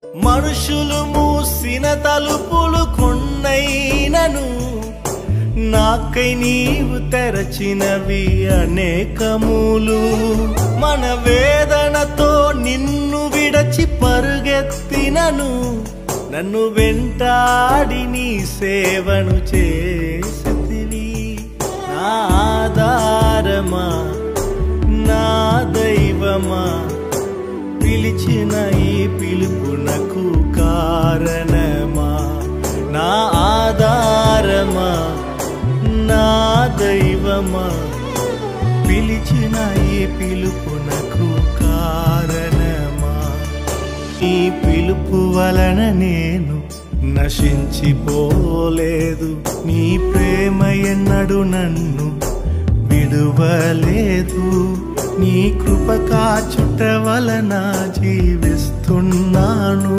మనుషులు మూసిన తలుపులు కొన్నైనను నాకై నీవు తెరచినవి అనేకములు. మన వేదనతో నిన్ను విడచి పరుగెత్తినను నన్ను వెంటాడి నీ సేవను చేసితివి. నా ఆధారమా నా దైవమా పిలిచిన ఈ పిలుపునకు కారణమా. నా ఆధారమా నా దైవమా పిలిచిన ఈ పిలుపునకు కారణమా. ఈ పిలుపు వలన నేను నశించిపోలేదు, నీ ప్రేమ ఎన్నడు నన్ను విడువలేదు. నీ కృప కాచుట వలన జీవిస్తున్నాను.